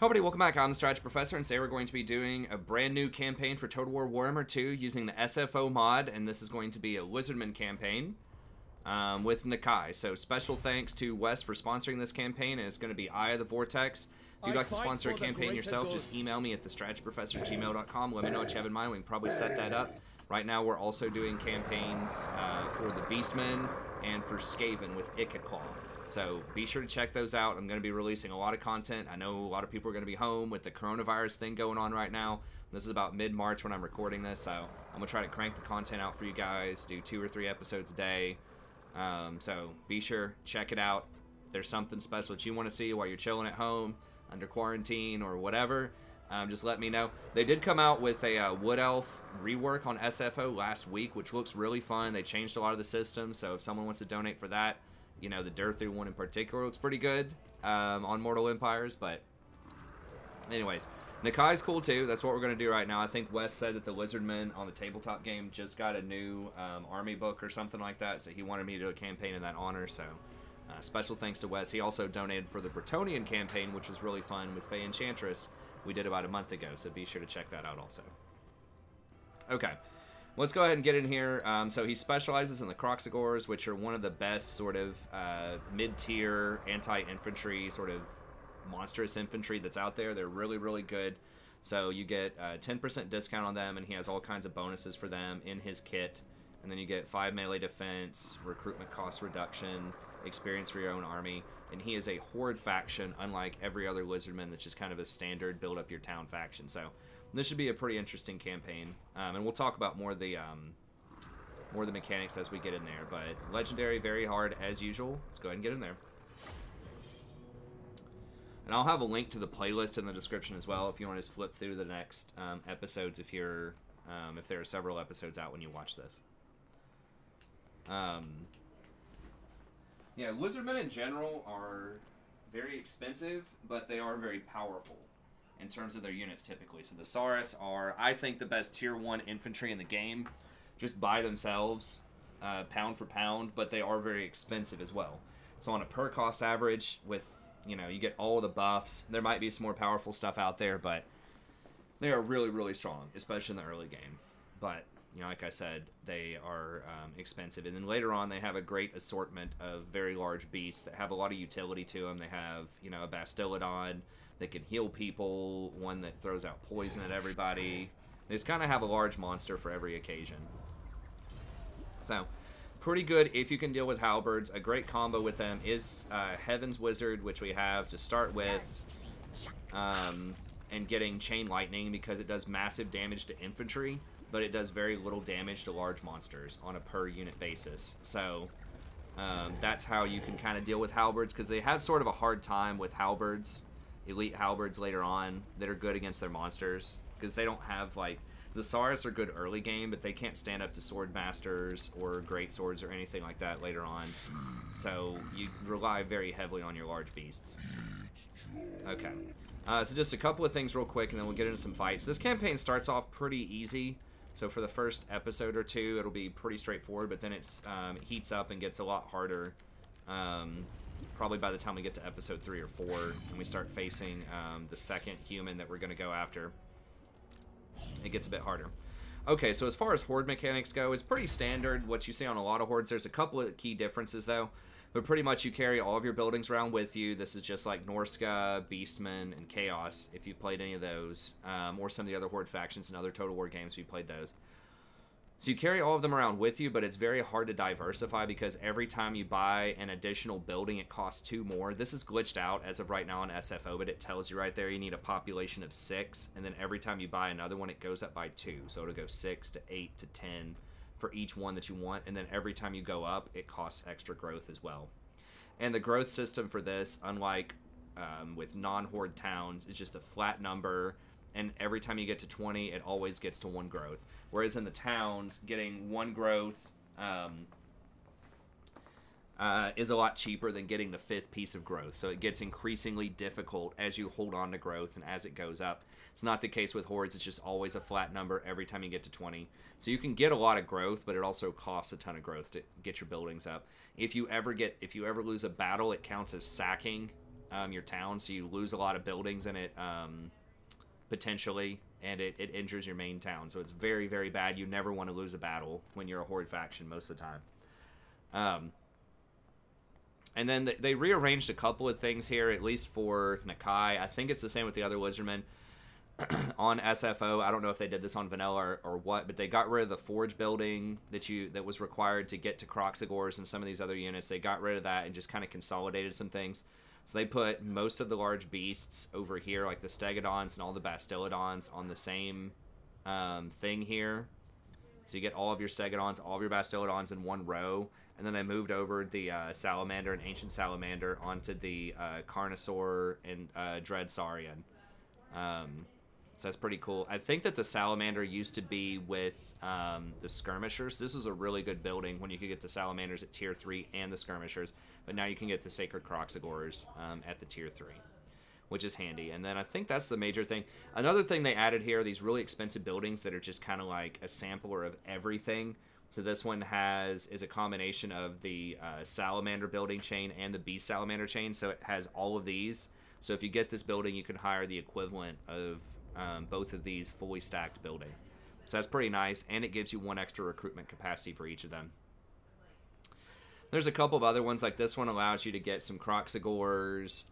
Hello everybody, welcome back. I'm the Strategy Professor, and today we're going to be doing a brand new campaign for Total War Warhammer 2 using the SFO mod, and this is going to be a Wizardman campaign with Nakai. So special thanks to Wes for sponsoring this campaign, and it's going to be Eye of the Vortex. If you'd like to sponsor a campaign yourself, just email me at thestrategyprofessor@gmail.com. Let me know what you have in mind. We can probably set that up. Right now we're also doing campaigns for the Beastmen and for Skaven with Ikitclaw. So be sure to check those out. I'm going to be releasing a lot of content. I know a lot of people are going to be home with the coronavirus thing going on right now. This is about mid-March when I'm recording this, so I'm going to try to crank the content out for you guys, do 2 or 3 episodes a day. So be sure, check it out. If there's something special that you want to see while you're chilling at home, under quarantine, or whatever, just let me know. They did come out with a Wood Elf rework on SFO last week, which looks really fun. They changed a lot of the systems, so if someone wants to donate for that, you know, the Durthu one in particular looks pretty good on Mortal Empires, but anyways, Nakai's cool too. That's what we're going to do right now. I think Wes said that the Wizardmen on the tabletop game just got a new army book or something like that, so he wanted me to do a campaign in that honor, so special thanks to Wes. He also donated for the Bretonnian campaign, which was really fun with Faye Enchantress. We did about a month ago, so be sure to check that out also. Okay. Let's go ahead and get in here. So he specializes in the Kroxigors, which are one of the best sort of mid-tier anti-infantry sort of monstrous infantry that's out there. They're really, really good. So you get a 10% discount on them, and he has all kinds of bonuses for them in his kit. And then you get 5 melee defense, recruitment cost reduction, experience for your own army. And he is a horde faction, unlike every other Wizardman that's just kind of a standard build up your town faction. So this should be a pretty interesting campaign, and we'll talk about more of the mechanics as we get in there. But legendary, very hard as usual. Let's go ahead and get in there. And I'll have a link to the playlist in the description as well if you want to just flip through the next episodes if you're if there are several episodes out when you watch this. Yeah, Wizardmen in general are very expensive, but they are very powerful in terms of their units typically. So the Saurus are, I think, the best tier 1 infantry in the game, just by themselves, pound for pound, but they are very expensive as well. So on a per cost average with, you know, you get all the buffs. There might be some more powerful stuff out there, but they are really, really strong, especially in the early game. But, you know, like I said, they are expensive. And then later on, they have a great assortment of very large beasts that have a lot of utility to them. They have, you know, a Bastillodon that can heal people, one that throws out poison at everybody. They just kind of have a large monster for every occasion. So, pretty good if you can deal with halberds. A great combo with them is Heaven's Wizard, which we have to start with, and getting Chain Lightning because it does massive damage to infantry, but it does very little damage to large monsters on a per unit basis. So, that's how you can kind of deal with halberds, because they have sort of a hard time with halberds. Elite halberds later on that are good against their monsters, because they don't have, like, the Saurus are good early game, but they can't stand up to sword masters or great swords or anything like that later on. So you rely very heavily on your large beasts. Okay, so just a couple of things real quick, and then we'll get into some fights. This campaign starts off pretty easy. So for the first episode or two, it'll be pretty straightforward, but then it heats up and gets a lot harder. Probably by the time we get to episode 3 or 4 and we start facing the second human that we're going to go after, it gets a bit harder. Okay, so as far as horde mechanics go, it's pretty standard what you see on a lot of hordes. There's a couple of key differences though, but pretty much you carry all of your buildings around with you. This is just like Norska, Beastmen, and Chaos if you played any of those, or some of the other horde factions in other Total War games if you played those. So you carry all of them around with you, but it's very hard to diversify because every time you buy an additional building, it costs 2 more. This is glitched out as of right now on SFO, but it tells you right there you need a population of 6, and then every time you buy another one, it goes up by 2. So it'll go 6 to 8 to 10 for each one that you want, and then every time you go up, it costs extra growth as well. And the growth system for this, unlike with non-horde towns, is just a flat number, and every time you get to 20, it always gets to 1 growth. Whereas in the towns, getting 1 growth is a lot cheaper than getting the 5th piece of growth. So it gets increasingly difficult as you hold on to growth and as it goes up. It's not the case with hordes. It's just always a flat number every time you get to 20. So you can get a lot of growth, but it also costs a ton of growth to get your buildings up. If you ever lose a battle, it counts as sacking your town, so you lose a lot of buildings in it potentially, and it injures your main town. So it's very, very bad. You never want to lose a battle when you're a Horde faction most of the time. And then they rearranged a couple of things here, at least for Nakai. I think it's the same with the other Lizardmen on SFO. I don't know if they did this on Vanilla or what, but they got rid of the Forge building that was required to get to Kroxigors and some of these other units. They got rid of that and just kind of consolidated some things. So they put most of the large beasts over here, like the Stegodons and all the Bastillodons, on the same thing here. So you get all of your Stegodons, all of your Bastillodons in one row. And then they moved over the Salamander and Ancient Salamander onto the Carnosaur and Dread Saurian. So that's pretty cool. I think that the Salamander used to be with the Skirmishers. This was a really good building when you could get the Salamanders at Tier 3 and the Skirmishers. But now you can get the Sacred Kroxigors at the Tier 3, which is handy. And then I think that's the major thing. Another thing they added here are these really expensive buildings that are just kind of like a sampler of everything. So this one is a combination of the Salamander building chain and the Beast Salamander chain. So it has all of these. So if you get this building, you can hire the equivalent of both of these fully stacked buildings. So that's pretty nice, and it gives you 1 extra recruitment capacity for each of them. There's a couple of other ones, like this one allows you to get some Kroxigors,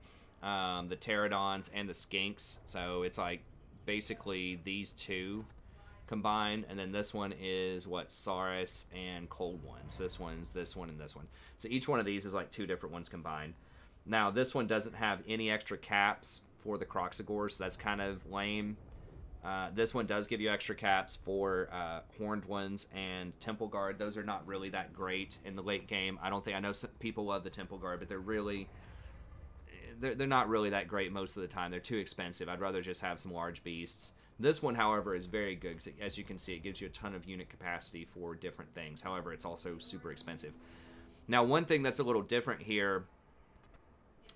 the Pterodons, and the Skinks. So it's like basically these two combined, and then this one is what, Saurus and Cold Ones. This one's this one and this one. So each one of these is like 2 different ones combined. Now this one doesn't have any extra caps for the Kroxigors, so that's kind of lame. This one does give you extra caps for Horned Ones and Temple Guard. Those are not really that great in the late game. I know some people love the Temple Guard, but they're not really that great most of the time. They're too expensive. I'd rather just have some large beasts. This one, however, is very good. As you can see, it gives you a ton of unit capacity for different things. However, it's also super expensive. Now, one thing that's a little different here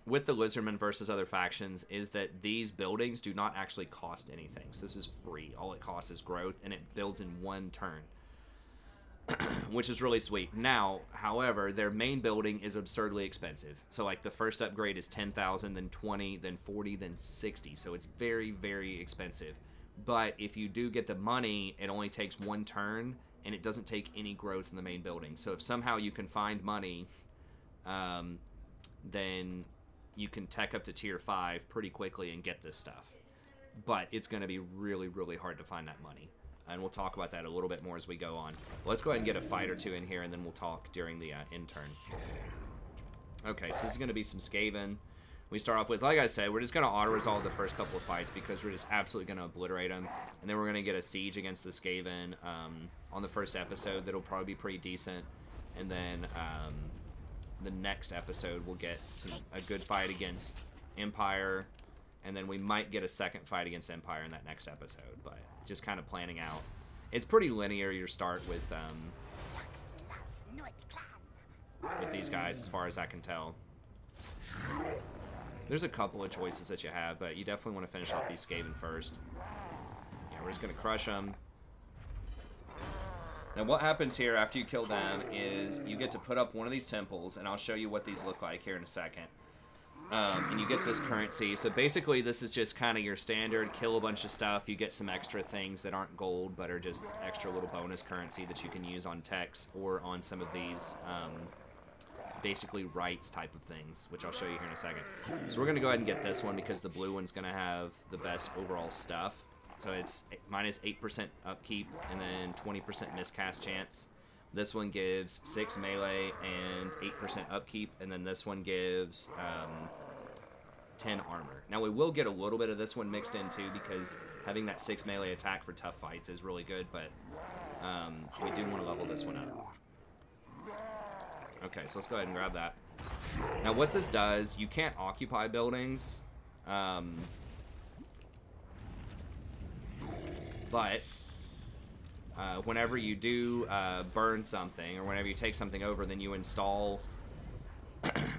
with the Lizardmen versus other factions is that these buildings do not actually cost anything. So this is free. All it costs is growth, and it builds in 1 turn, which is really sweet. Now, however, their main building is absurdly expensive. So like the first upgrade is 10,000, then 20, then 40, then 60. So it's very, very expensive. But if you do get the money, it only takes 1 turn, and it doesn't take any growth in the main building. So if somehow you can find money, then you can tech up to Tier 5 pretty quickly and get this stuff. But it's going to be really, really hard to find that money. And we'll talk about that a little bit more as we go on. Let's go ahead and get a fight or 2 in here, and then we'll talk during the end turn. Okay, so this is going to be some Skaven. We start off with, like I said, we're just going to auto-resolve the first couple of fights because we're just absolutely going to obliterate them. And then we're going to get a siege against the Skaven on the first episode. That'll probably be pretty decent. And then the next episode we'll get a good fight against Empire. And then we might get a second fight against Empire in that next episode. But just kind of planning out. It's pretty linear, your start with these guys as far as I can tell. There's a couple of choices that you have, but you definitely want to finish off these Skaven first. Yeah, we're just going to crush them. Now what happens here after you kill them is you get to put up one of these temples, and I'll show you what these look like here in a second. And you get this currency. So basically this is just kind of your standard kill a bunch of stuff. You get some extra things that aren't gold, but are just extra little bonus currency that you can use on techs or on some of these basically rights type of things, which I'll show you here in a second. So we're going to go ahead and get this one because the blue one's going to have the best overall stuff. So it's minus 8% upkeep and then 20% miscast chance. This one gives 6 melee and 8% upkeep, and then this one gives 10 armor. Now we will get a little bit of this one mixed in too because having that 6 melee attack for tough fights is really good, but we do want to level this one up. Okay, so let's go ahead and grab that. Now what this does, you can't occupy buildings, but whenever you do burn something, or whenever you take something over, then you install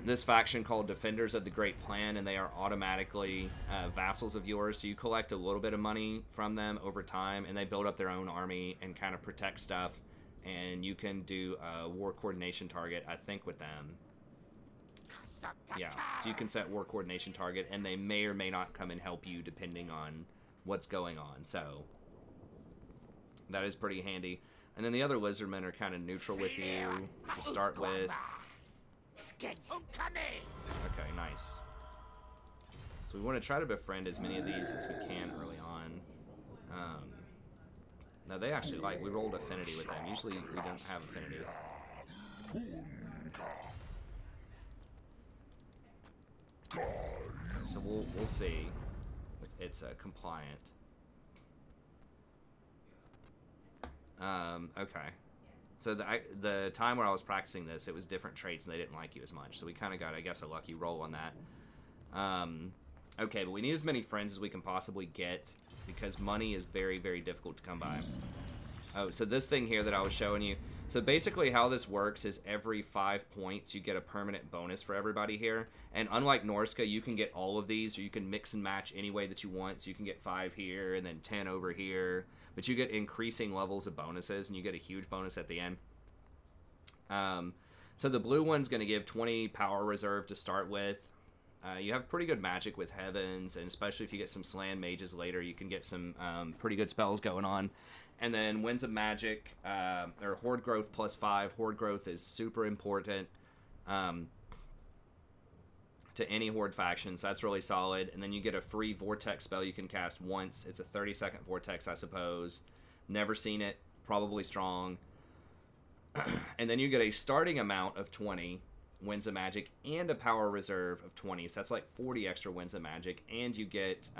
this faction called Defenders of the Great Plan, and they are automatically vassals of yours, so you collect a little bit of money from them over time, and they build up their own army and kind of protect stuff. And you can do a war coordination target, I think, with them. Yeah, so you can set war coordination target, and they may or may not come and help you depending on what's going on. So that is pretty handy. And then the other lizardmen are kind of neutral with you to start with. Okay, nice. So we want to try to befriend as many of these as we can early on. Now they actually we rolled affinity with them. Usually we don't have affinity. So we'll see. It's compliant. Okay. So the time where I was practicing this, it was different traits and they didn't like you as much. So we kind of got, I guess, a lucky roll on that. Okay, but we need as many friends as we can possibly get because money is very, very difficult to come by. Oh, so this thing here that I was showing you. So basically how this works is every 5 points you get a permanent bonus for everybody here. And unlike Norska, you can get all of these, or you can mix and match any way that you want. So you can get 5 here and then 10 over here. But you get increasing levels of bonuses, and you get a huge bonus at the end. So the blue one's going to give 20 power reserve to start with. You have pretty good magic with Heavens, and especially if you get some Slan Mages later, you can get some pretty good spells going on. And then Winds of Magic, or Horde Growth +5. Horde Growth is super important to any Horde factions. That's really solid. And then you get a free Vortex spell you can cast once. It's a 30-second Vortex, I suppose. Never seen it. Probably strong. And then you get a starting amount of 20 Winds of Magic and a power reserve of 20. So that's like 40 extra Winds of Magic. And you get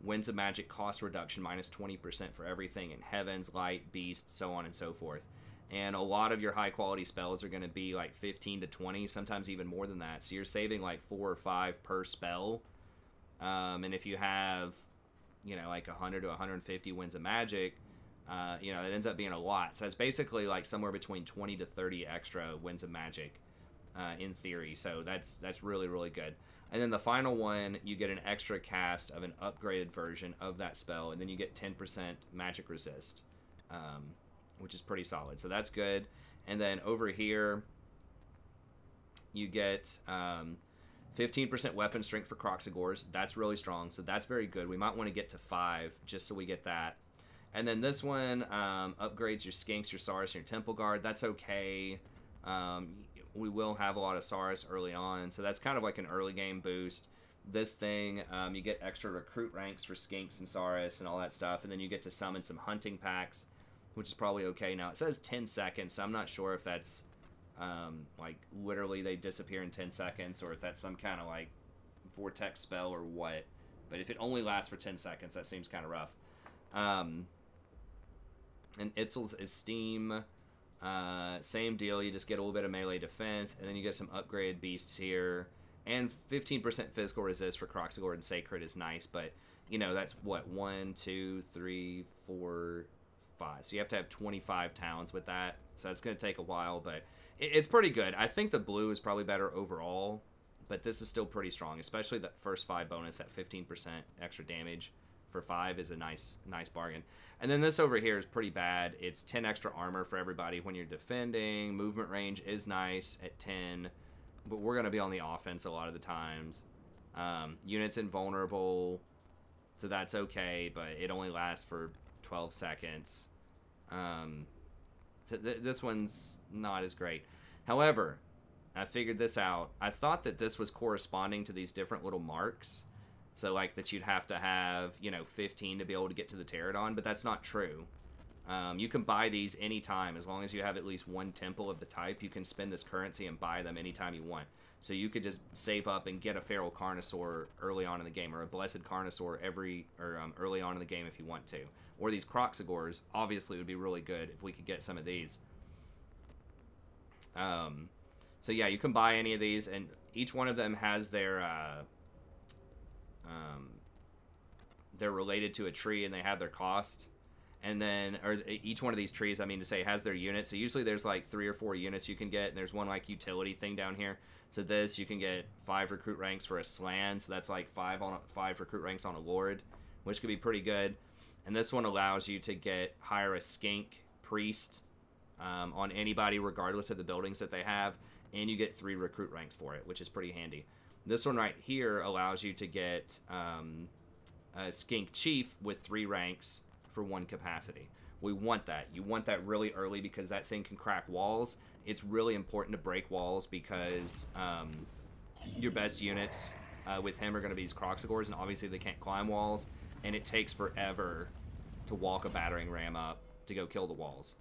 Winds of Magic cost reduction -20% for everything in Heavens, Light, Beast, so on and so forth. And a lot of your high quality spells are going to be like 15 to 20, sometimes even more than that. So you're saving like 4 or 5 per spell. And if you have, you know, like 100 to 150 Winds of Magic, you know, it ends up being a lot. So it's basically like somewhere between 20 to 30 extra Winds of Magic in theory. So that's really, really good. And then the final one, you get an extra cast of an upgraded version of that spell, and then you get 10% magic resist, which is pretty solid. So that's good. And then over here, you get 15% weapon strength for Kroxigors. That's really strong, so that's very good. We might want to get to 5 just so we get that. And then this one upgrades your Skinks, your Saurus, and your Temple Guard. That's okay. We will have a lot of Saurus early on, so that's kind of like an early game boost. This thing, you get extra recruit ranks for Skinks and Saurus and all that stuff, and then you get to summon some hunting packs, which is probably okay. Now, it says 10 seconds, so I'm not sure if that's, like, literally they disappear in 10 seconds, or if that's some kind of, like, vortex spell or what. But if it only lasts for 10 seconds, that seems kind of rough. And Itzel's Esteem... same deal, you just get a little bit of melee defense, and then you get some upgraded beasts here, and 15% physical resist for Kroxigor and Sacred is nice, but, you know, that's, what, 1, 2, 3, 4, 5, so you have to have 25 towns with that, so it's going to take a while, but it's pretty good. I think the blue is probably better overall, but this is still pretty strong, especially that first 5 bonus at 15% extra damage for 5 is a nice bargain. And then this over here is pretty bad. It's 10 extra armor for everybody when you're defending. Movement range is nice at 10, but we're going to be on the offense a lot of the times. Units invulnerable, so that's okay, but it only lasts for 12 seconds. So this one's not as great. However, I figured this out. I thought that this was corresponding to these different little marks. So, like, that you'd have to have, you know, 15 to be able to get to the Pterodon, but that's not true. You can buy these anytime. As long as you have at least one temple of the type, you can spend this currency and buy them anytime you want. So you could just save up and get a Feral Carnosaur early on in the game, or a Blessed Carnosaur early on in the game if you want to. Or these Kroxigors, obviously, would be really good if we could get some of these. So, yeah, you can buy any of these, and each one of them has their... they're related to a tree and they have their cost, and then, or each one of these trees, I mean to say, has their unit. So usually there's like 3 or 4 units you can get, and there's one like utility thing down here. So this, you can get 5 recruit ranks for a Slan, so that's like 5 recruit ranks on a Lord, which could be pretty good. And this one allows you to hire a Skink Priest on anybody regardless of the buildings that they have. and you get 3 recruit ranks for it, which is pretty handy. This one right here allows you to get a Skink Chief with 3 ranks for 1 capacity. We want that. You want that really early because that thing can crack walls. It's really important to break walls because your best units with him are going to be these Kroxigors, and obviously they can't climb walls, and it takes forever to walk a battering ram up to go kill the walls.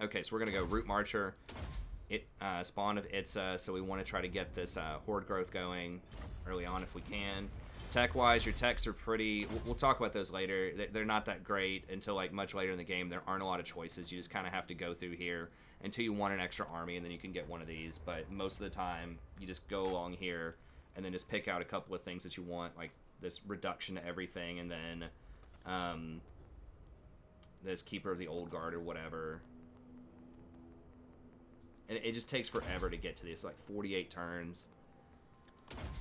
Okay, so we're going to go Root Marcher, Spawn of Itza, so we want to try to get this Horde growth going early on if we can. Tech-wise, your techs are pretty... We'll talk about those later. They're not that great until like much later in the game. There aren't a lot of choices. You just kind of have to go through here until you want an extra army, and then you can get one of these. But most of the time, you just go along here and then just pick out a couple of things that you want, like this reduction to everything, and then this Keeper of the Old Guard or whatever. And it just takes forever to get to this, like 48 turns.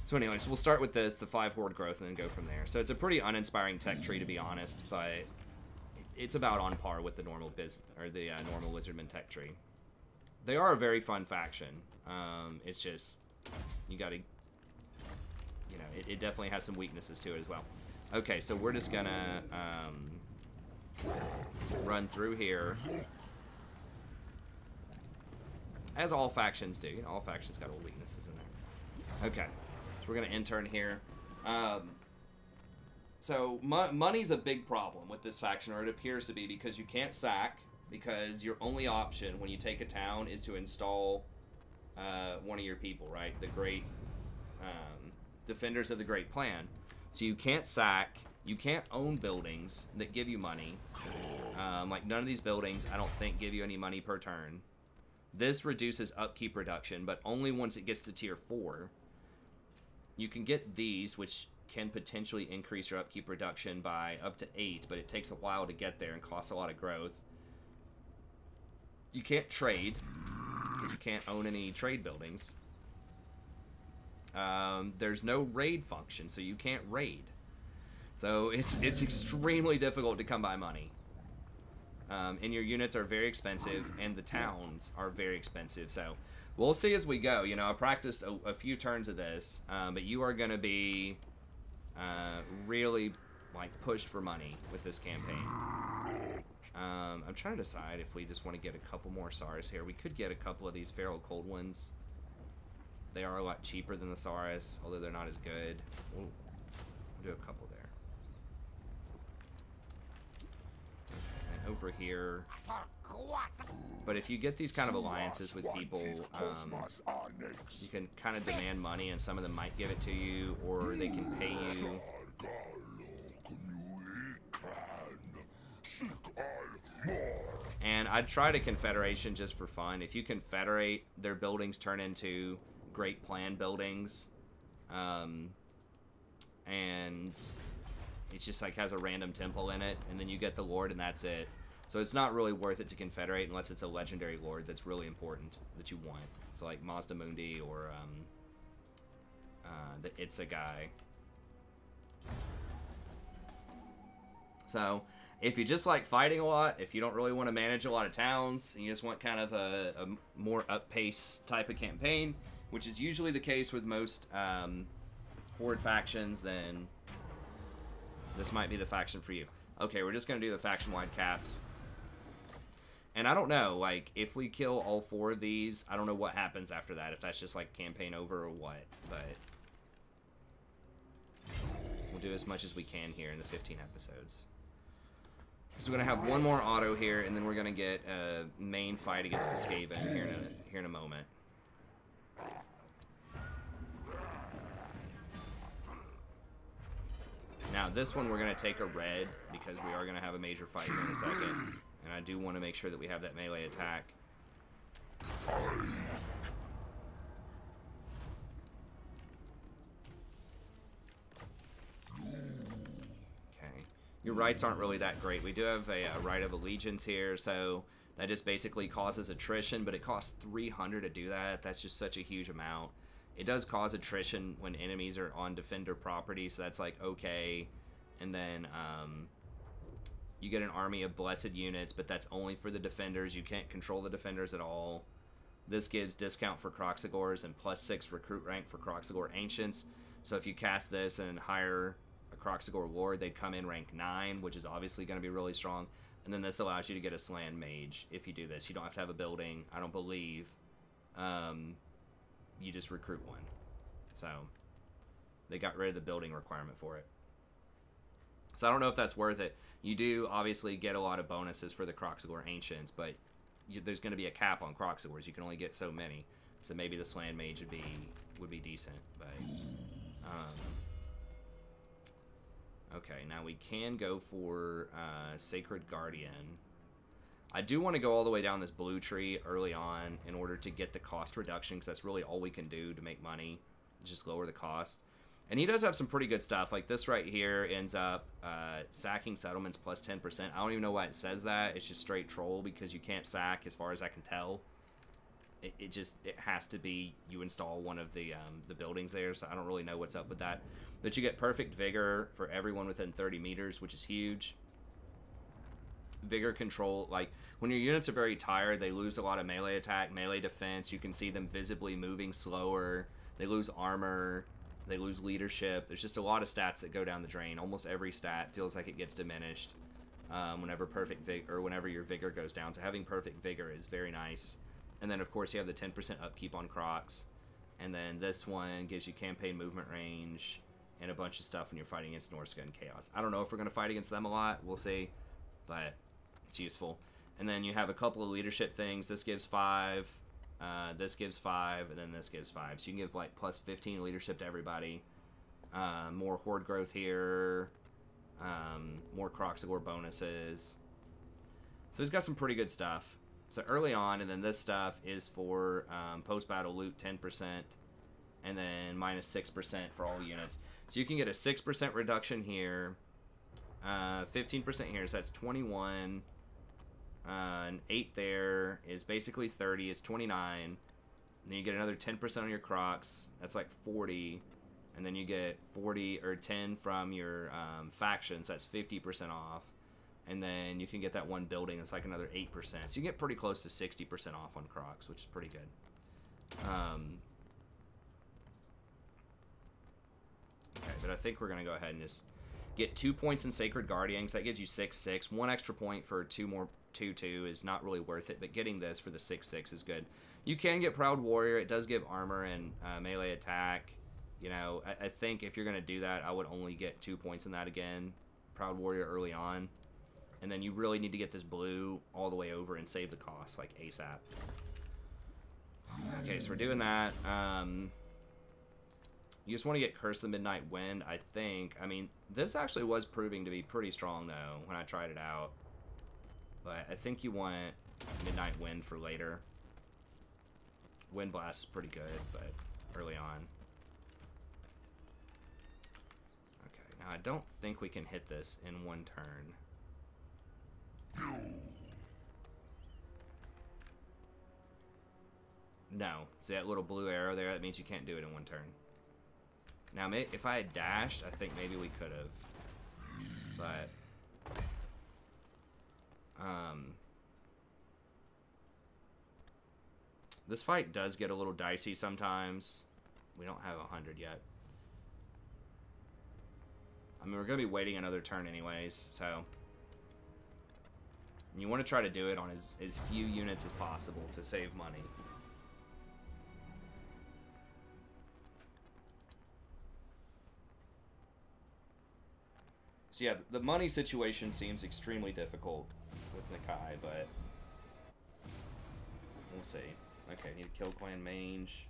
So anyways, we'll start with this, the 5 Horde growth, and then go from there. So it's a pretty uninspiring tech tree, to be honest, but it's about on par with the normal normal Lizardman tech tree. They are a very fun faction. It's just, you gotta, you know, it definitely has some weaknesses to it as well. Okay, so we're just gonna run through here. As all factions do. You know, all factions got little weaknesses in there. Okay, so we're going to intern here. So money's a big problem with this faction, or it appears to be, because you can't sack, because your only option when you take a town is to install one of your people, right? The great defenders of the Great Plan. So you can't sack, you can't own buildings that give you money. Like none of these buildings, I don't think, give you any money per turn. This reduces upkeep reduction, but only once it gets to tier 4. You can get these, which can potentially increase your upkeep reduction by up to 8, but it takes a while to get there and costs a lot of growth. You can't trade, because you can't own any trade buildings. There's no raid function, so you can't raid. So it's extremely difficult to come by money. And your units are very expensive, and the towns are very expensive. So we'll see as we go. You know, I practiced a few turns of this, but you are going to be really like pushed for money with this campaign. I'm trying to decide if we just want to get a couple more SARS here. We could get a couple of these Feral Cold ones. They are a lot cheaper than the Saurus, although they're not as good. We'll do a couple there. Over here, but if you get these kind of alliances with people, you can kind of demand money, and some of them might give it to you, or they can pay you. And I'd try to Confederation just for fun. If you confederate, their buildings turn into Great Plan buildings, and it's just like has a random temple in it, and then you get the Lord, and that's it. So it's not really worth it to confederate unless it's a legendary Lord that's really important that you want. So like Mazda Mundi or the Itza guy. So if you just like fighting a lot, if you don't really want to manage a lot of towns, and you just want kind of a more up-pace type of campaign, which is usually the case with most Horde factions, then this might be the faction for you. Okay, we're just going to do the faction-wide caps. And I don't know, like, if we kill all 4 of these, I don't know what happens after that, if that's just, like, campaign over or what, but we'll do as much as we can here in the 15 episodes. So we're going to have one more auto here, and then we're going to get a main fight against the Skaven here in a moment. Now, this one we're going to take a red, because we are going to have a major fight here in a second. And I do want to make sure that we have that melee attack. Okay. Your rights aren't really that great. We do have a right of allegiance here, so that just basically causes attrition, but it costs 300 to do that. That's just such a huge amount. It does cause attrition when enemies are on defender property, so that's like okay. And then you get an army of blessed units, but that's only for the defenders. You can't control the defenders at all. This gives discount for Kroxigors and +6 recruit rank for Kroxigor Ancients. So if you cast this and hire a Kroxigor Lord, they'd come in rank 9, which is obviously going to be really strong. And then this allows you to get a Slann Mage if you do this. You don't have to have a building, I don't believe. You just recruit one. So they got rid of the building requirement for it. So I don't know if that's worth it. You do obviously get a lot of bonuses for the Kroxigor Ancients, but there's going to be a cap on Kroxigors. You can only get so many. So maybe the Slann Mage would be decent. But okay, now we can go for Sacred Guardian. I do want to go all the way down this blue tree early on in order to get the cost reduction, because that's really all we can do to make money. Just lower the cost. And he does have some pretty good stuff. Like this right here ends up sacking settlements plus 10%. I don't even know why it says that. It's just straight troll because you can't sack as far as I can tell. It has to be you install one of the buildings there, so I don't really know what's up with that. But you get perfect vigor for everyone within 30 meters, which is huge. Vigor control, like when your units are very tired, they lose a lot of melee attack, melee defense. You can see them visibly moving slower. They lose armor. They lose leadership. There's just a lot of stats that go down the drain. Almost every stat feels like it gets diminished whenever your vigor goes down. So having perfect vigor is very nice. And then of course you have the 10% upkeep on Crocs. And then this one gives you campaign movement range and a bunch of stuff when you're fighting against Norsca and Chaos. I don't know if we're going to fight against them a lot. We'll see. But it's useful. And then you have a couple of leadership things. This gives 5. This gives 5, and then this gives 5. So you can give like plus 15 leadership to everybody. More horde growth here. More Kroxigor bonuses. So he's got some pretty good stuff. So early on, and then this stuff is for post-battle loot 10%, and then minus 6% for all units. So you can get a 6% reduction here, 15% here, so that's 21. An 8 there is basically 30, is 29. And then you get another 10% on your Crocs, that's like 40. And then you get 40 or 10 from your factions, that's 50% off. And then you can get that one building, that's like another 8%. So you get pretty close to 60% off on Crocs, which is pretty good. Okay, but I think we're going to go ahead and just get 2 points in Sacred Guardians. That gives you 6/6. 1 extra point for 2 more 2/2 is not really worth it, but getting this for the 6/6 is good. You can get Proud Warrior. It does give armor and melee attack. You know, I think if you're going to do that, I would only get 2 points in that again. Proud Warrior early on. And then you really need to get this blue all the way over and save the cost, like ASAP. Okay, so we're doing that. You just want to get Curse the Midnight Wind, I think. I mean, this actually was proving to be pretty strong, though, when I tried it out. But I think you want Midnight Wind for later. Wind Blast is pretty good, but early on. Okay, now I don't think we can hit this in one turn. No. See that little blue arrow there? That means you can't do it in one turn. Now, if I had dashed, I think maybe we could have. But this fight does get a little dicey sometimes. We don't have 100 yet. I mean, we're going to be waiting another turn anyways, so you want to try to do it on as few units as possible to save money. So yeah, the money situation seems extremely difficult with Nakai, but we'll see. Okay, need to kill Clan Mange.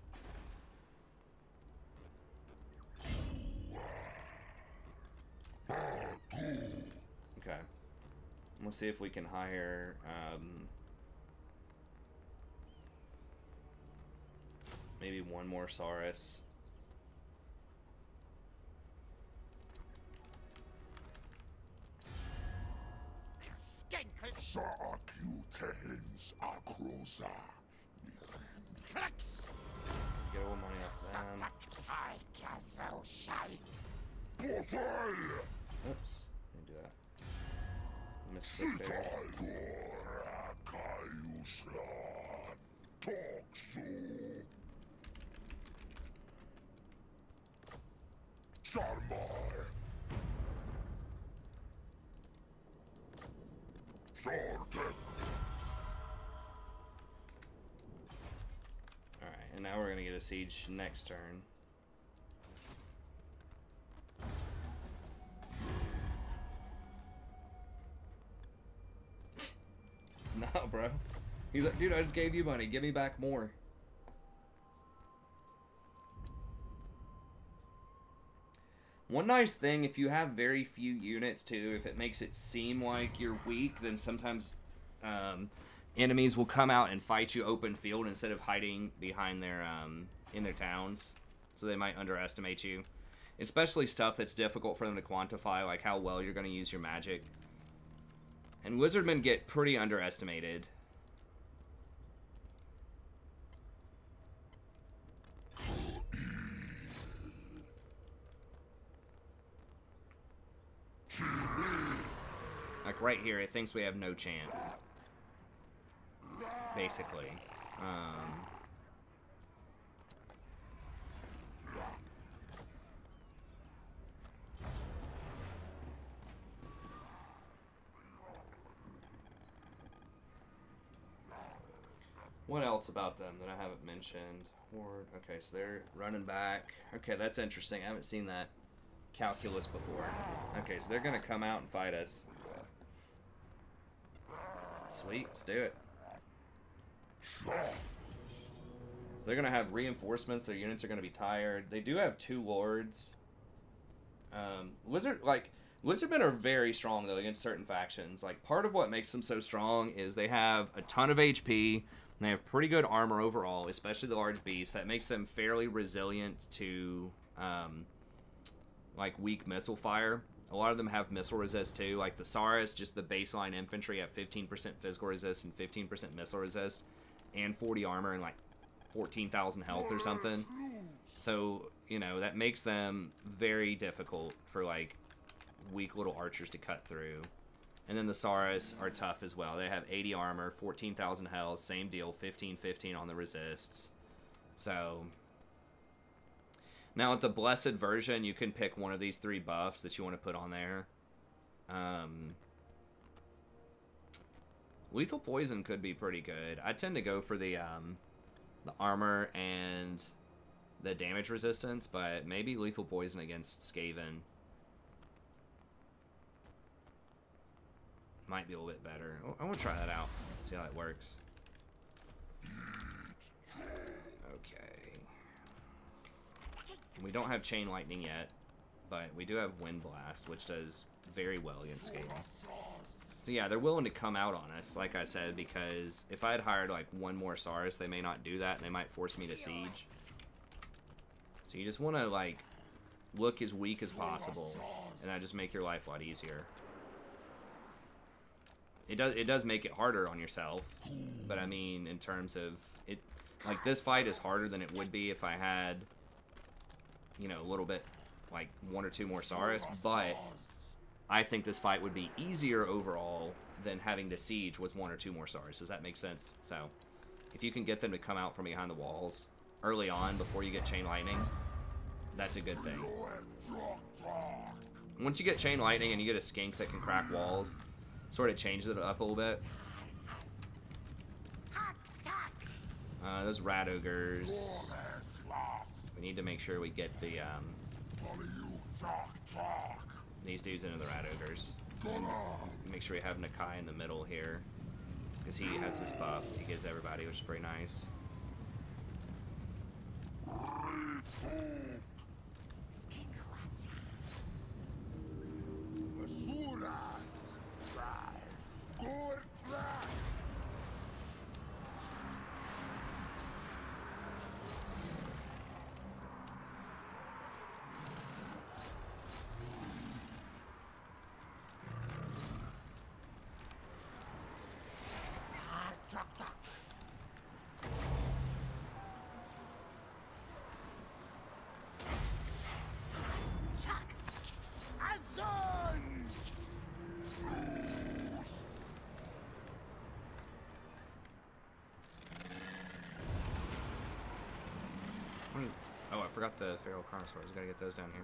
Okay. We'll see if we can hire maybe one more Saurus. Get all money off them. Oops, didn't do that. Missed it there. Alright, and now we're gonna get a siege next turn. No, bro. He's like, dude, I just gave you money. Give me back more. One nice thing, if you have very few units, too, if it makes it seem like you're weak, then sometimes enemies will come out and fight you open field instead of hiding behind their in their towns. So they might underestimate you. Especially stuff that's difficult for them to quantify, like how well you're going to use your magic. And wizardmen get pretty underestimated. Like right here, it thinks we have no chance. Basically. What else about them that I haven't mentioned? Horde. Okay, so they're running back. Okay, that's interesting. I haven't seen that calculus before. Okay, so they're gonna come out and fight us. Sweet, let's do it. So they're gonna have reinforcements. Their units are gonna be tired. They do have 2 lords. Lizardmen are very strong though against certain factions. Like part of what makes them so strong is they have a ton of HP. And they have pretty good armor overall, especially the large beasts. That makes them fairly resilient to like weak missile fire. A lot of them have missile resist too. Like the Saurus, just the baseline infantry have 15% physical resist and 15% missile resist, and 40 armor and like 14,000 health or something. So, you know, that makes them very difficult for like weak little archers to cut through. And then the Saurus are tough as well. They have 80 armor, 14,000 health, same deal, 15-15 on the resists. So now with the Blessed version, you can pick one of these 3 buffs that you want to put on there. Lethal Poison could be pretty good. I tend to go for the armor and the damage resistance, but maybe Lethal Poison against Skaven might be a little bit better. I want to try that out. See how that works. Okay. We don't have Chain Lightning yet, but we do have Wind Blast, which does very well against Skaven. So yeah, they're willing to come out on us, like I said, because if I had hired like 1 more Saurus, they may not do that, and they might force me to siege. So you just want to like look as weak as possible, and that just make your life a lot easier. It does make it harder on yourself, but I mean, in terms of it, like this fight is harder than it would be if I had, you know, a little bit, like 1 or 2 more Saurus, but I think this fight would be easier overall than having to siege with 1 or 2 more Saurus. Does that make sense? So, if you can get them to come out from behind the walls early on before you get Chain Lightning, that's a good thing. Once you get Chain Lightning and you get a skink that can crack walls, sort of changes it up a little bit. Those rat ogres. We need to make sure we get the these dudes into the rat ogres. And make sure we have Nakai in the middle here, because he has this buff that he gives everybody, which is pretty nice. forgot the feral carnosaurs. Gotta get those down here.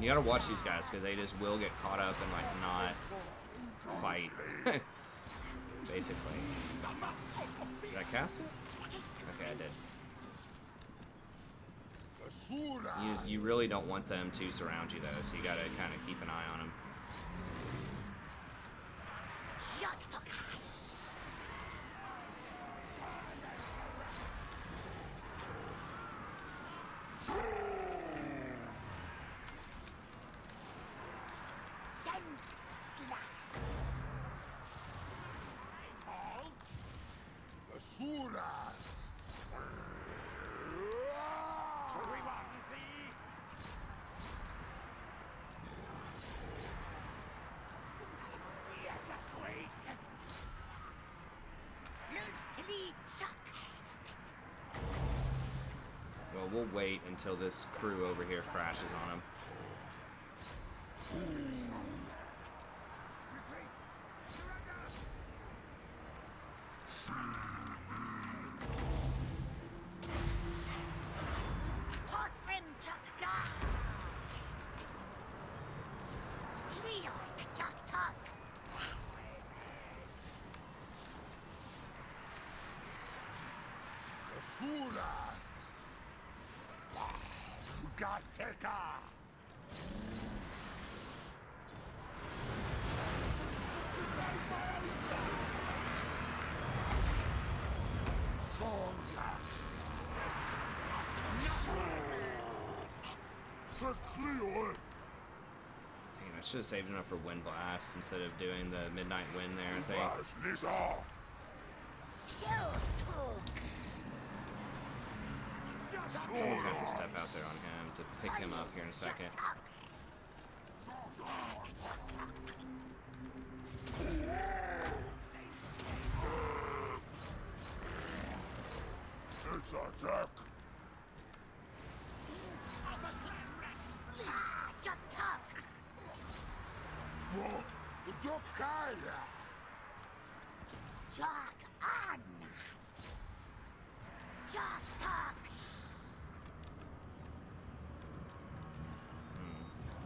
You gotta watch these guys because they just will get caught up and like not fight. Basically. Did I cast it? Okay, I did. You really don't want them to surround you though, so you gotta kind of keep an eye on them. Well, we'll wait until this crew over here crashes on him. I should have saved enough for Wind Blast instead of doing the Midnight Wind there, I think. Someone's going to have to step out there on him to pick him up here in a second. It's attack!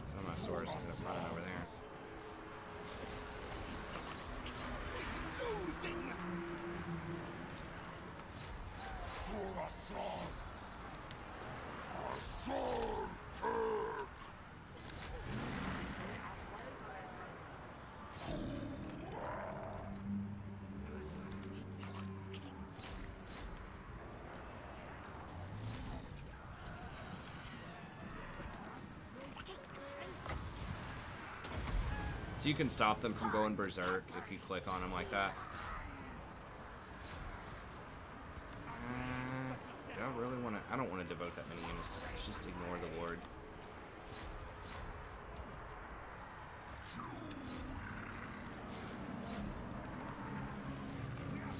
Some of my swords ended up running over there. So you can stop them from going berserk if you click on them like that. Do I really want to? I don't want to devote that many units. Let's just ignore the Lord.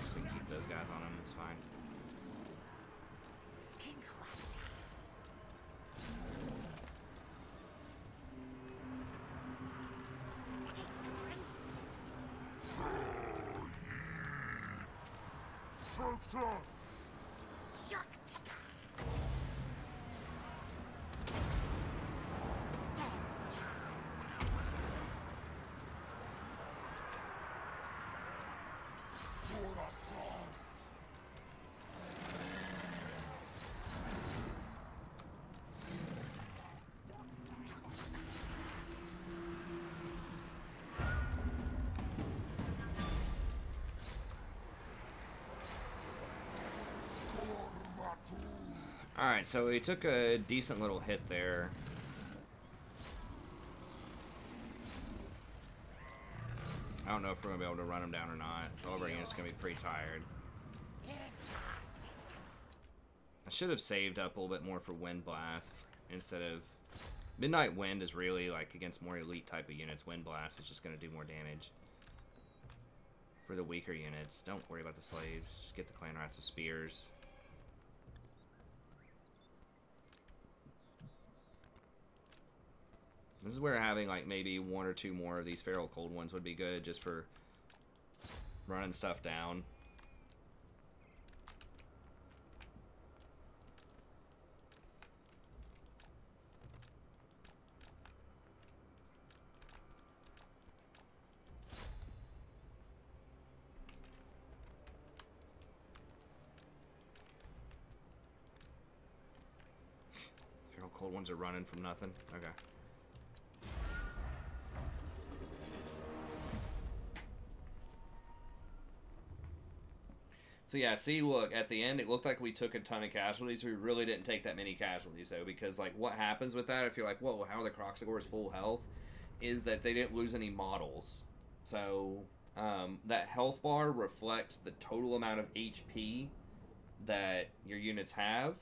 So we can keep those guys on him. It's fine. Alright, so we took a decent little hit there. I don't know if we're going to be able to run them down or not. All of our units going to be pretty tired. I should have saved up a little bit more for Wind Blast instead of... Midnight Wind is really, like, against more elite type of units. Wind Blast is just going to do more damage. For the weaker units, don't worry about the slaves. Just get the clan rats with spears. This is where having, like, maybe one or two more of these Feral Cold ones would be good, just for running stuff down. Feral Cold ones are running from nothing. Okay. So yeah, see, look, at the end, it looked like we took a ton of casualties. We really didn't take that many casualties, though, because, like, what happens with that, if you're like, whoa, how are the Kroxigors full health, is that they didn't lose any models. So, that health bar reflects the total amount of HP that your units have,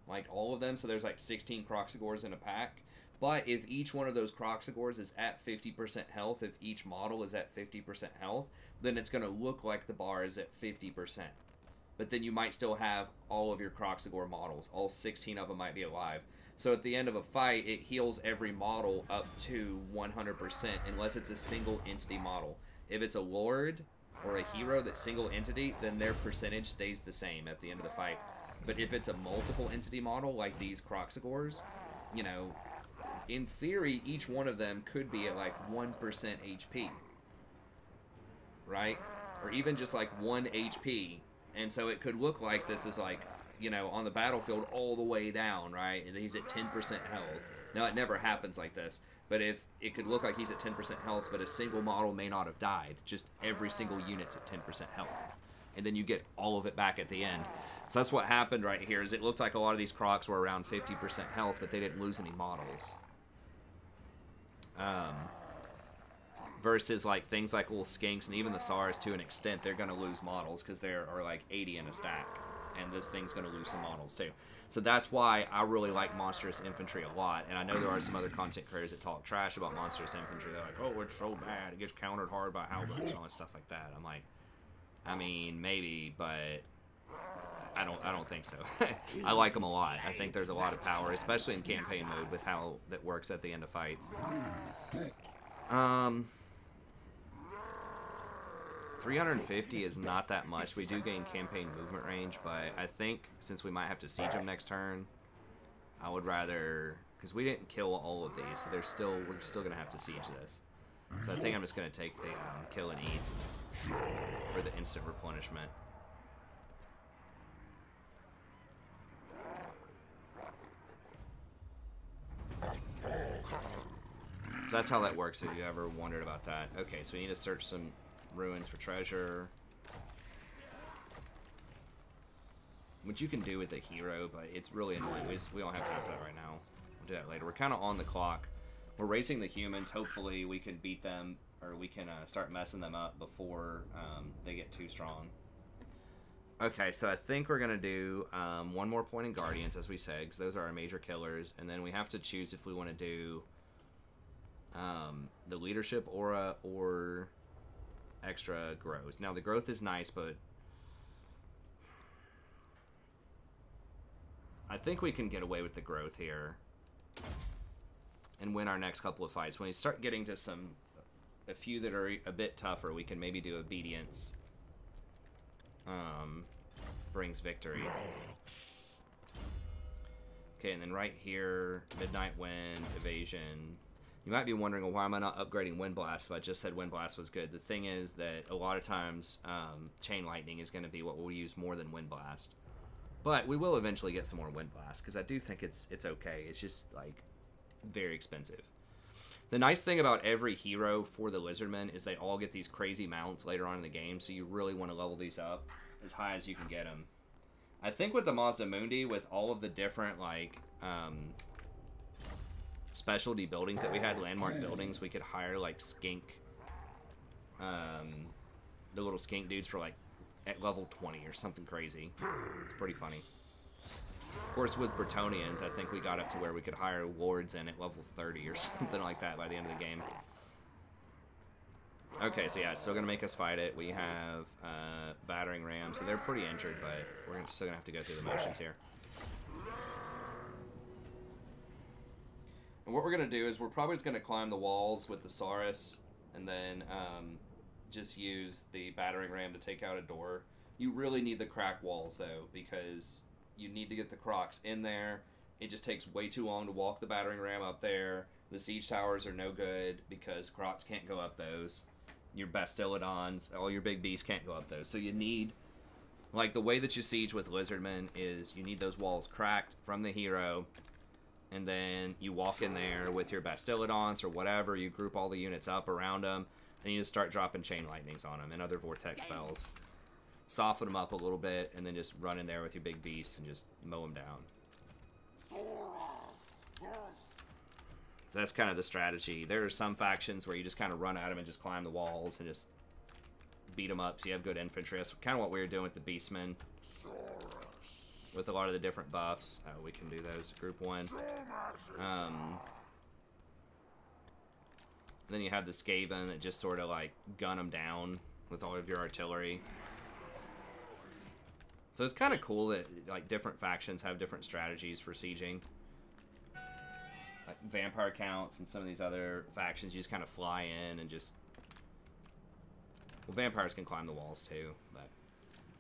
like, all of them. So there's, like, 16 Kroxigors in a pack. But if each one of those Kroxigors is at 50% health, if each model is at 50% health, then it's going to look like the bar is at 50%. But then you might still have all of your Kroxigor models. All 16 of them might be alive. So at the end of a fight, it heals every model up to 100% unless it's a single entity model. If it's a Lord or a hero that's single entity, then their percentage stays the same at the end of the fight. But if it's a multiple entity model, like these Kroxigors, you know, in theory, each one of them could be at like 1% HP. Right? Or even just like 1 HP. And so it could look like this is like, you know, on the battlefield all the way down, right? And he's at 10% health. Now, it never happens like this. But if it could look like he's at 10% health, but a single model may not have died. Just every single unit's at 10% health. And then you get all of it back at the end. So that's what happened right here, is it looked like a lot of these Crocs were around 50% health, but they didn't lose any models. Versus like things like little Skinks and even the SARS to an extent, they're going to lose models because there are like 80 in a stack. And this thing's going to lose some models too. So that's why I really like Monstrous Infantry a lot. And I know there are some other content creators that talk trash about Monstrous Infantry. They're like, oh, it's so bad. It gets countered hard by halberds and all that stuff like that. I'm like, I mean, maybe, but I don't think so. I like them a lot. I think there's a lot of power, especially in campaign mode with how that works at the end of fights. 350 is not that much. We do gain campaign movement range, but I think since we might have to siege them next turn, I would rather, because we didn't kill all of these, so we're still gonna have to siege this. So I think I'm just gonna take the kill and eat for the instant replenishment. So that's how that works, if you ever wondered about that. Okay, so we need to search some ruins for treasure. Which you can do with a hero, but it's really annoying. We don't have time for that right now. We'll do that later. We're kind of on the clock. We're racing the humans. Hopefully we can beat them, or we can start messing them up before they get too strong. Okay, so I think we're going to do one more point in Guardians, as we said, because those are our major killers. And then we have to choose if we want to do the leadership aura or extra growth. Now, the growth is nice, but I think we can get away with the growth here and win our next couple of fights. When we start getting to a few that are a bit tougher, we can maybe do obedience. Brings victory. Okay, and then right here, Midnight Wind, evasion. You might be wondering, well, why am I not upgrading Wind Blast if I just said Wind Blast was good? The thing is that a lot of times Chain Lightning is going to be what we'll use more than Wind Blast. But we will eventually get some more Wind Blast, because I do think it's okay. It's just, like, very expensive. The nice thing about every hero for the Lizardmen is they all get these crazy mounts later on in the game, so you really want to level these up as high as you can get them. I think with the Mazda Mundi, with all of the different, like, specialty buildings that we had, landmark buildings, we could hire, like, skink, the little skink dudes for, like, at level 20 or something crazy. It's pretty funny. Of course, with Bretonnians, I think we got up to where we could hire wards in at level 30 or something like that by the end of the game. Okay, so yeah, it's still going to make us fight it. We have battering rams, so they're pretty injured, but we're still going to have to go through the motions here. And what we're going to do is we're probably just going to climb the walls with the Saurus, and then just use the battering ram to take out a door. You really need the crack walls, though, because you need to get the Crocs in there. It just takes way too long to walk the battering ram up there. The siege towers are no good because Crocs can't go up those. Your Bastiladons, all your big beasts can't go up those. So you need, like, the way that you siege with Lizardmen is you need those walls cracked from the hero, and then you walk in there with your Bastiladons or whatever, you group all the units up around them, and you just start dropping chain lightnings on them and other vortex spells. Soften them up a little bit, and then just run in there with your big beasts and just mow them down. So that's kind of the strategy. There are some factions where you just kind of run at them and just climb the walls and just beat them up so you have good infantry. That's kind of what we were doing with the Beastmen. With a lot of the different buffs. We can do those. Group 1. Then you have the Skaven that just sort of like gun them down with all of your artillery. So it's kind of cool that like different factions have different strategies for sieging. Like vampire counts and some of these other factions, you just kind of fly in and just... Well, vampires can climb the walls too, but...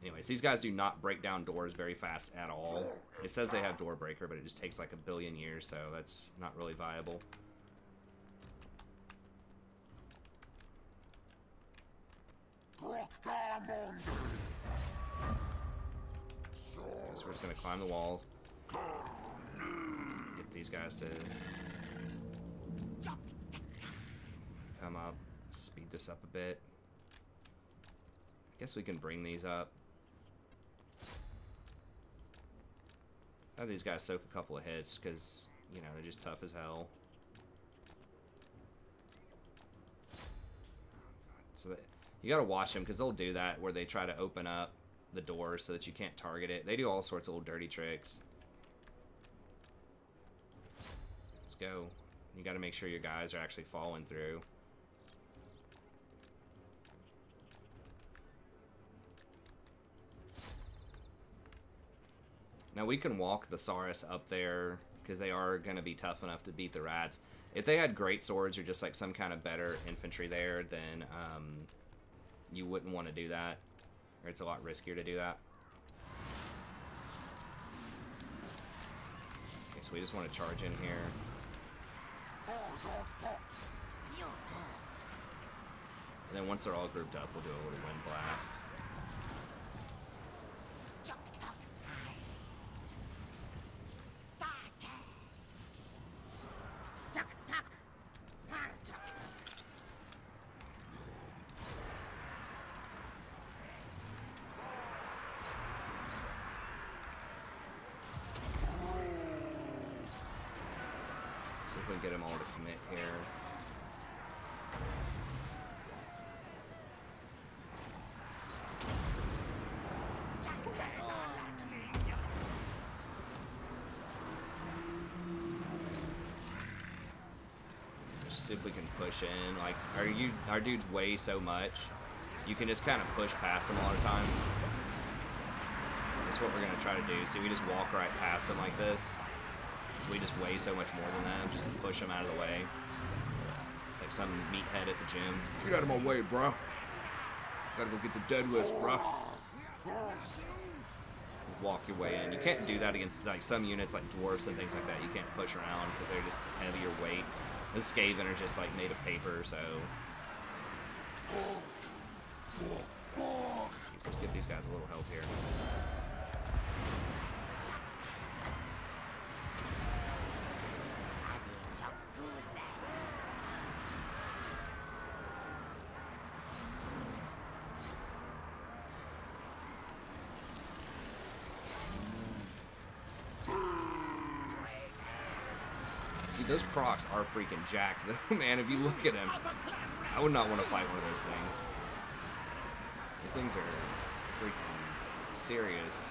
Anyways, these guys do not break down doors very fast at all. It says they have door breaker, but it just takes like a billion years, so that's not really viable. So we're just gonna climb the walls. Get these guys to come up, speed this up a bit. I guess we can bring these up. Have these guys soak a couple of hits because, you know, they're just tough as hell. So you gotta watch them because they'll do that where they try to open up the door so that you can't target it. They do all sorts of little dirty tricks. Let's go. You gotta make sure your guys are actually following through. Now we can walk the Saurus up there because they are going to be tough enough to beat the rats. If they had great swords or just like some kind of better infantry there, then you wouldn't want to do that. Or it's a lot riskier to do that. Okay, so we just want to charge in here. And then once they're all grouped up, we'll do a little wind blast. See if we can get them all to commit here. Just see if we can push in. Like, our dudes weigh so much, you can just kind of push past them a lot of times. That's what we're gonna try to do. See, we just walk right past them like this. So we just weigh so much more than them, just push them out of the way. Like some meathead at the gym. Get out of my way, bro. Gotta go get the deadlifts, bro. Just walk your way in. You can't do that against like some units like dwarves and things like that. You can't push around because they're just heavier weight. The Skaven are just like made of paper, so... Let's give these guys a little help here. those Crocs are freaking jacked, though, man. If you look at them, I would not want to fight one of those things. These things are freaking serious.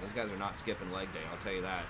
Those guys are not skipping leg day, I'll tell you that.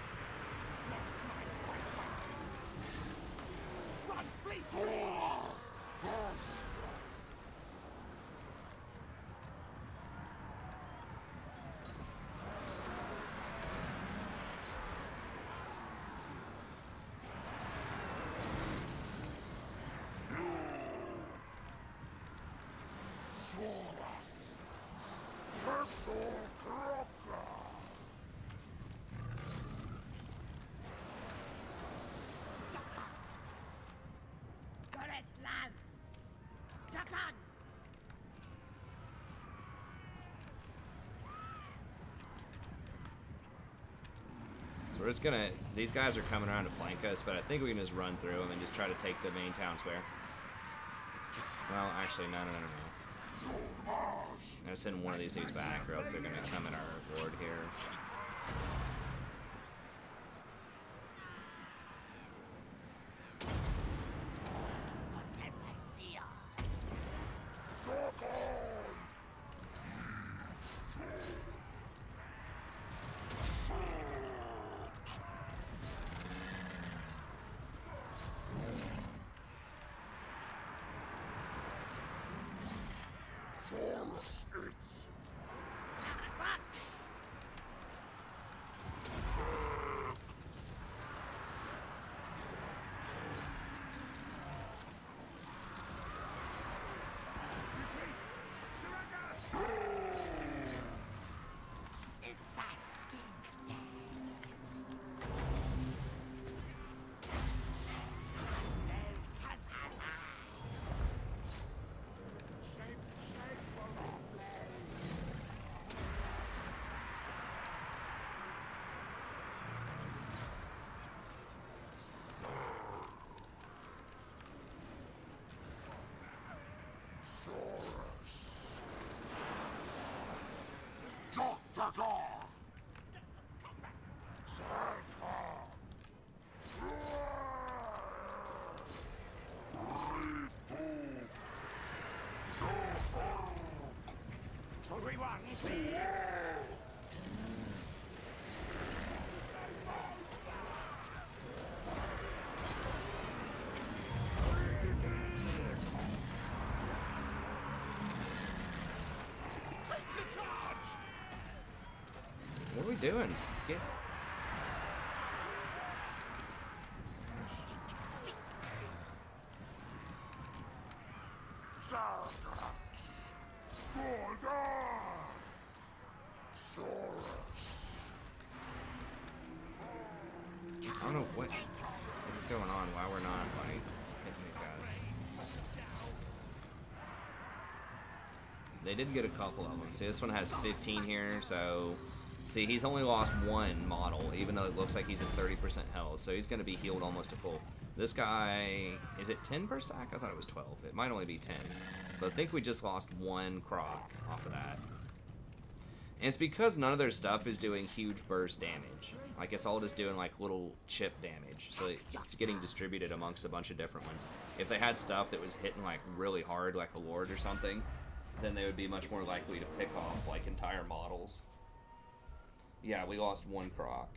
We're just gonna, these guys are coming around to flank us, but I think we can just run through them and just try to take the main town square. Well, actually, no. I'm gonna send one of these dudes back, or else they're gonna come in our board here. What are we doing? Get... I don't know what's going on, why we're not like hitting these guys. They did get a couple of them. See, this one has 15 here, so see, he's only lost one model, even though it looks like he's at 30% health, so he's going to be healed almost to full. This guy, is it 10 per stack? I thought it was 12. It might only be 10. So I think we just lost one Croc off of that. And it's because none of their stuff is doing huge burst damage. Like, it's all just doing, like, little chip damage. So it's getting distributed amongst a bunch of different ones. If they had stuff that was hitting, like, really hard, like a Lord or something, then they would be much more likely to pick off, like, entire models. Yeah, we lost one Croc.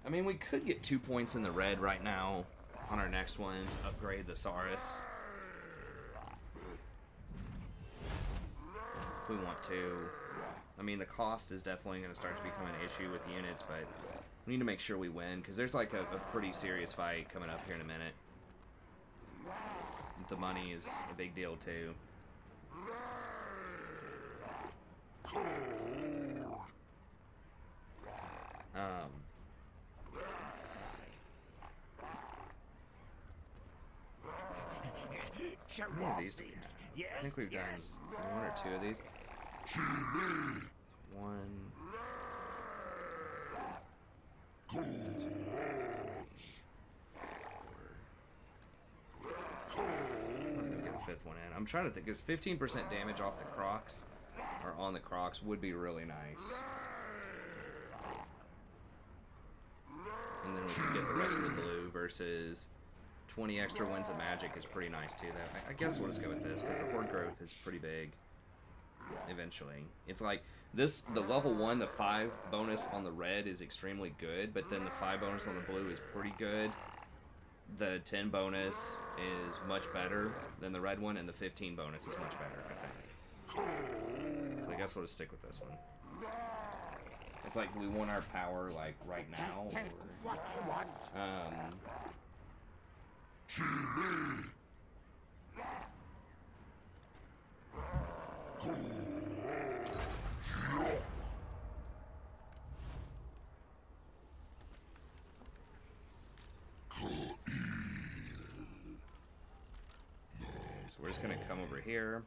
I mean, we could get 2 points in the red right now on our next one to upgrade the Saurus. If we want to. I mean, the cost is definitely going to start to become an issue with units, but we need to make sure we win, because there's like a pretty serious fight coming up here in a minute. The money is a big deal, too. How many of these do we have? I think we've done one or two of these. One. Get a fifth one in. I'm trying to think, because 15% damage off the Crocs, or on the Crocs, would be really nice. And then we can get the rest of the blue versus 20 extra winds of magic is pretty nice too. Though I guess we'll just go with this because the horde growth is pretty big. Eventually, it's like this. The level 1, the 5 bonus on the red is extremely good, but then the 5 bonus on the blue is pretty good. The 10 bonus is much better than the red one, and the 15 bonus is much better, I think. So I guess we'll just stick with this one. It's like, we want our power, like, right now. Take what you want. So we're just gonna come over here.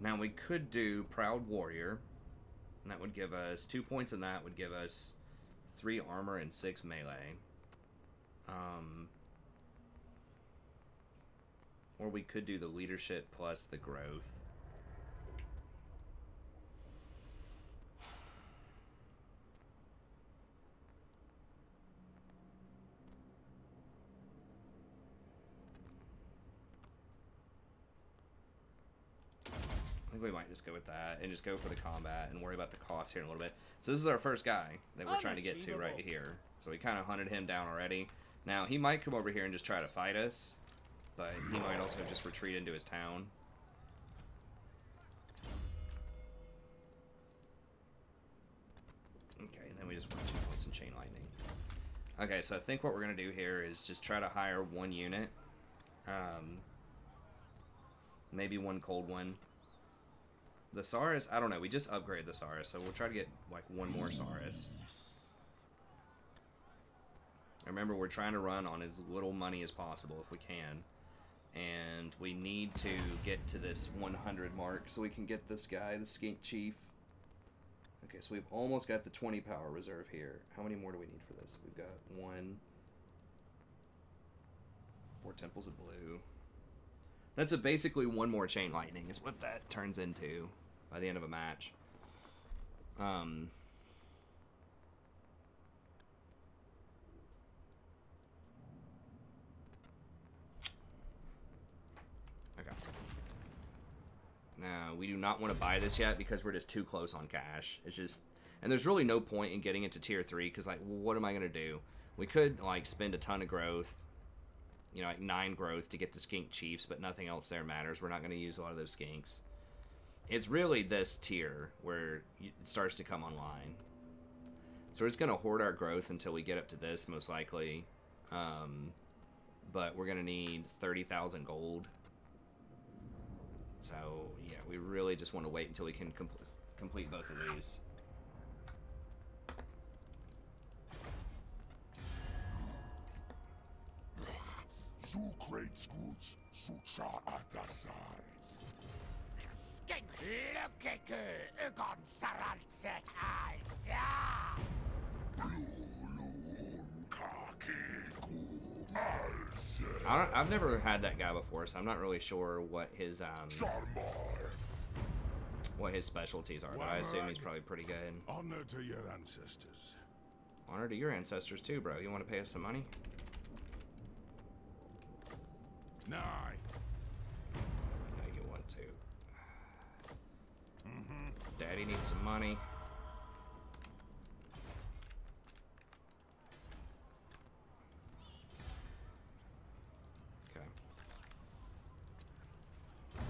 Now we could do Proud Warrior, and that would give us 2 points, and that would give us 3 armor and 6 melee. Or we could do the leadership plus the growth. I think we might just go with that and just go for the combat and worry about the cost here in a little bit. So this is our first guy that we're trying to get to right here. So we kind of hunted him down already. Now he might come over here and just try to fight us, but he might also just retreat into his town. Okay, and then we just want 2 points in Chain Lightning. Okay, so I think what we're going to do here is just try to hire 1 unit. Maybe 1 cold one. The Saurus, I don't know, we just upgraded the Saurus, so we'll try to get, like, 1 more Saurus. Remember, we're trying to run on as little money as possible if we can. And we need to get to this 100 mark so we can get this guy, the Skink Chief. Okay, so we've almost got the 20 power reserve here. How many more do we need for this? We've got 1. 4 Temples of Blue. That's basically 1 more Chain Lightning is what that turns into by the end of a match. Okay. Now, we do not want to buy this yet because we're just too close on cash. It's just... And there's really no point in getting it to tier 3 because, like, what am I going to do? We could, like, spend a ton of growth. You know, like 9 growth to get the Skink Chiefs, but nothing else there matters. We're not going to use a lot of those skinks. It's really this tier where it starts to come online. So we're just going to hoard our growth until we get up to this, most likely. But we're going to need 30,000 gold. So, yeah, we really just want to wait until we can complete both of these. I've never had that guy before, so I'm not really sure what his specialties are, but I assume he's probably pretty good. Honor to your ancestors. Honor to your ancestors too, bro. You want to pay us some money? No. I know you want to. Daddy needs some money. Okay.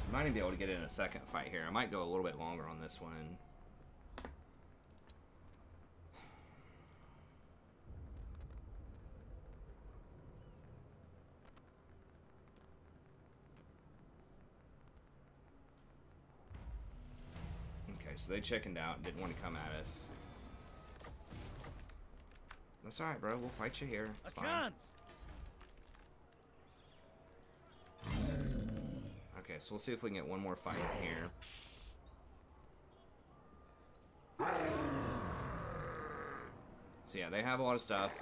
I might even be able to get in a second fight here. I might go a little bit longer on this one. So they chickened out and didn't want to come at us. That's alright, bro. We'll fight you here. It's fine. Can't. so we'll see if we can get one more fight in here. So yeah, they have a lot of stuff.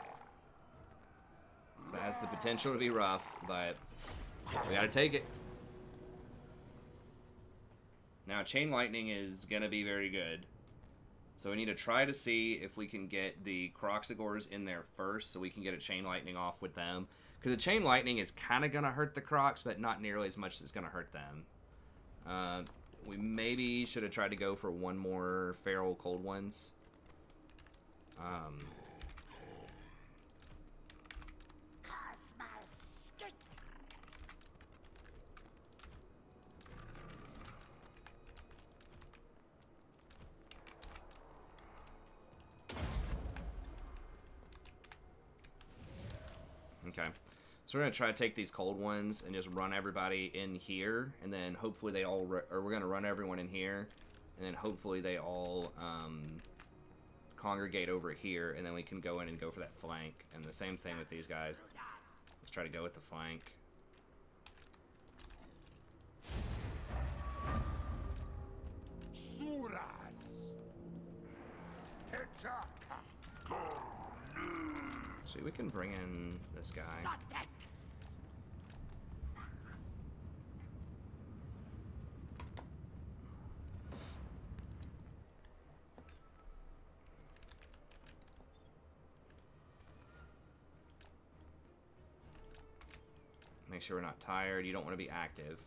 It has the potential to be rough, but we gotta take it. Now, Chain Lightning is gonna be very good. So we need to try to see if we can get the Croxagores in there first so we can get a Chain Lightning off with them. Because the Chain Lightning is kind of gonna hurt the Crocs, but not nearly as much as it's gonna hurt them. We maybe should have tried to go for one more Feral Cold Ones. Okay, so we're gonna try to take these cold ones and just run everybody in here, and then hopefully they all, or we're gonna run everyone in here, and then hopefully they all congregate over here, and then we can go in and go for that flank. And the same thing with these guys. Let's try to go with the flank. See, we can bring in this guy. Make sure we're not tired. You don't want to be active.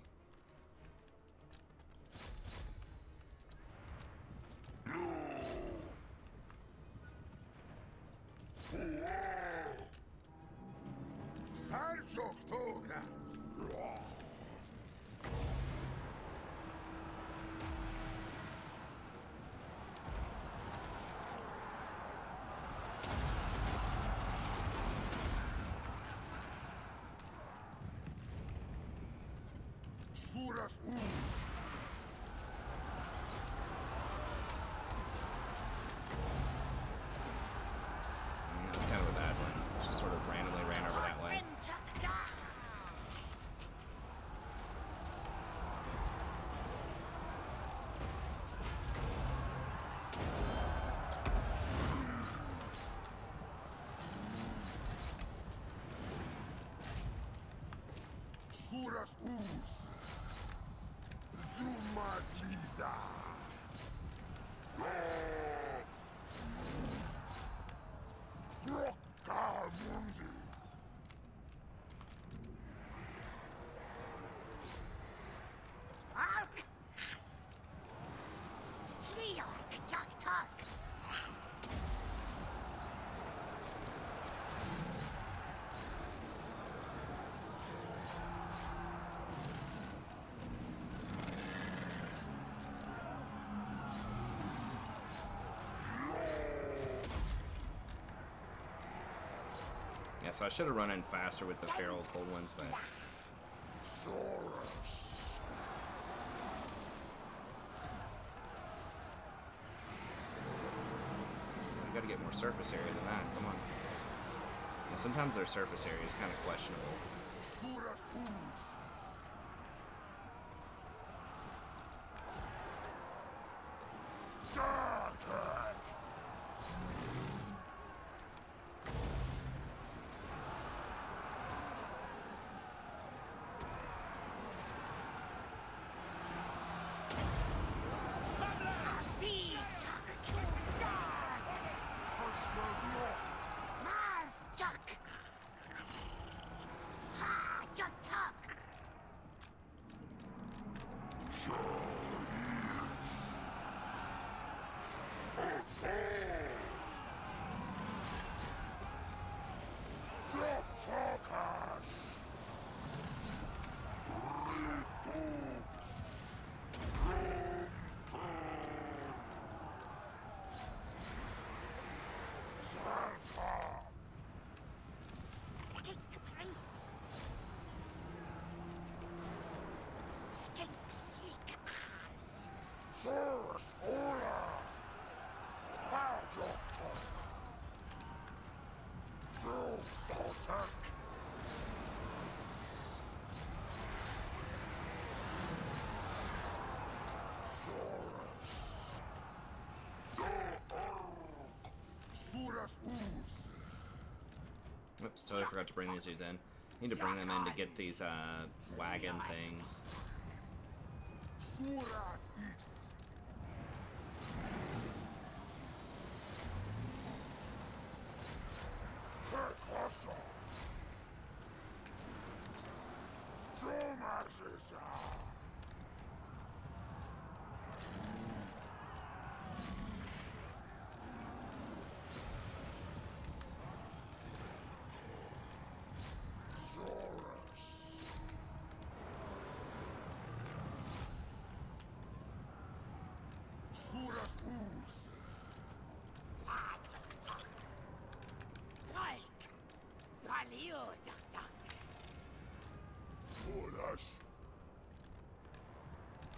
That's kind of a bad one. Just sort of randomly ran over that way. Suras Us. Zumas Lisa. Grokka Mundi. Ark. Tliok Tuk Tuk. Yeah, so I should have run in faster with the feral cold ones, but Saurus. we got to get more surface area than that. Come on. Yeah, sometimes their surface area is kind of questionable. Suras Us. Dartek. See Tuk Tuk. Maz Tuk. Ha Tuk Tuk. Drotakas. Sarka. Skink Priest. Skink Seek. Saurus Ola. Adjoktok. Zilsaltek. Oops, totally forgot to bring these dudes in. Need to bring them in to get these wagon things. Suras its. Percoso. Shomasisa. Saurus. Suras us. Volk. Valio, Duck Duck. Suras.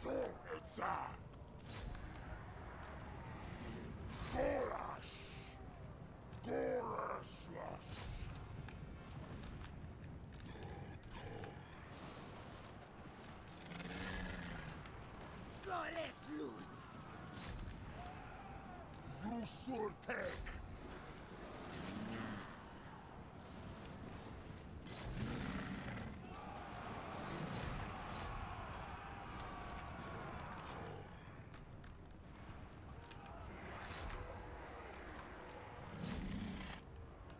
Son etsa. Goras. Goraslas. Goles luz. Zusurtek.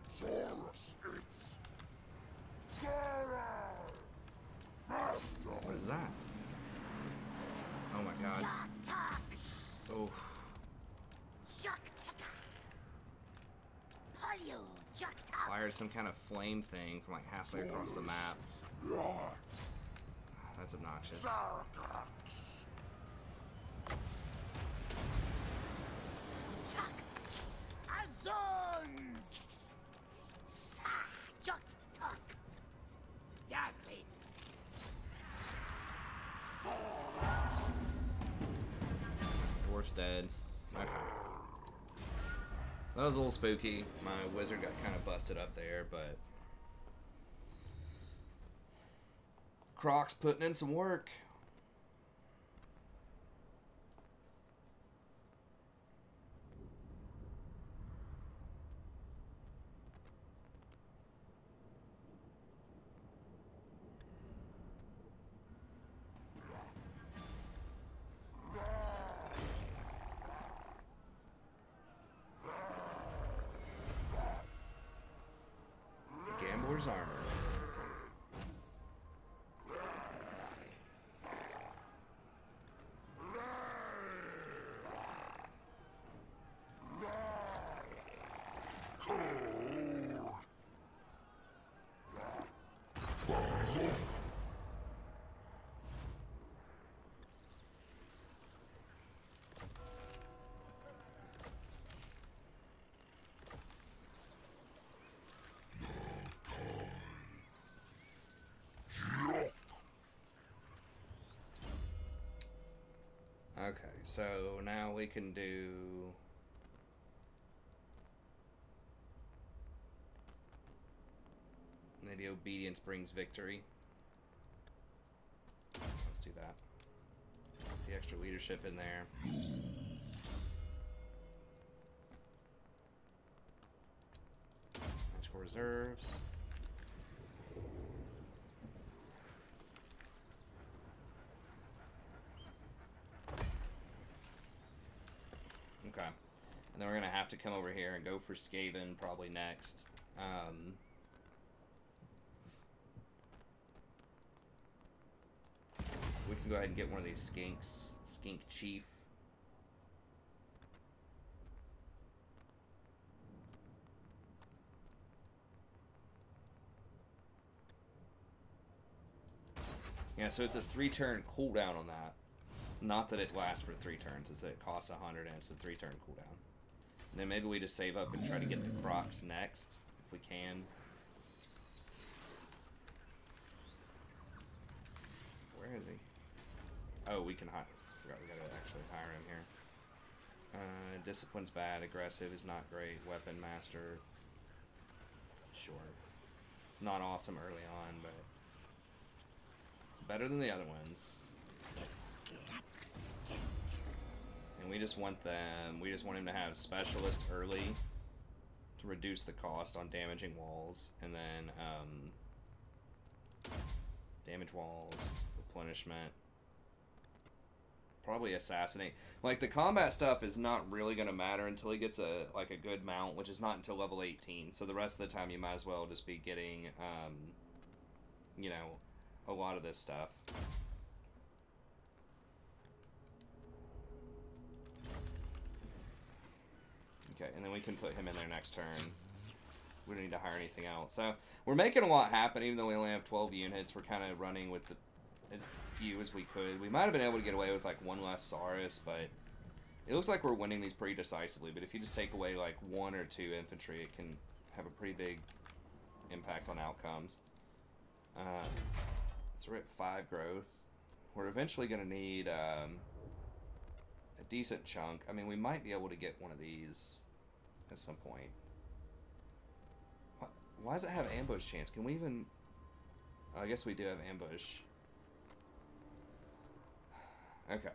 Saurus its. Gara. Master. What is that? Oh my god. Duck Duck. Oh. Shuck Tika. Polio, Duck Duck. Fired some kind of flame thing from like halfway across the map. Yar. That's obnoxious. Zargax. Chuck. Azons. Sa. Duck Duck. Javelins. Dwarf's dead. Okay. That was a little spooky. My wizard got kind of busted up there, but Croc's putting in some work. Gambler's armor. Okay, so now we can do maybe obedience brings victory. Let's do that. Put the extra leadership in there. Magical reserves. Okay. And then we're going to have to come over here and go for Skaven probably next. We can go ahead and get one of these skinks. Skink Chief. Yeah, so it's a 3-turn cooldown on that. Not that it lasts for 3 turns, it's that it costs 100 and it's a 3-turn cooldown. And then maybe we just save up and try to get the Crocs next, if we can. Where is he? Oh, we can hire. Forgot we gotta actually hire him here. Discipline's bad, aggressive is not great, weapon master. Sure. It's not awesome early on, but it's better than the other ones. And we just want them, we just want him to have specialist early to reduce the cost on damaging walls, and then damage walls, replenishment, probably assassinate. Like, the combat stuff is not really going to matter until he gets a good mount, which is not until level 18. So the rest of the time you might as well just be getting, you know, a lot of this stuff. Okay, and then we can put him in there next turn. We don't need to hire anything else. So we're making a lot happen, even though we only have 12 units. We're kind of running with as few as we could. We might have been able to get away with like one less Saurus, but it looks like we're winning these pretty decisively. But if you just take away like 1 or 2 infantry, it can have a pretty big impact on outcomes. So we're at 5 growth. We're eventually going to need a decent chunk. I mean, we might be able to get one of these at some point. Why does it have ambush chance? Can we even... Oh, I guess we do have ambush. Okay.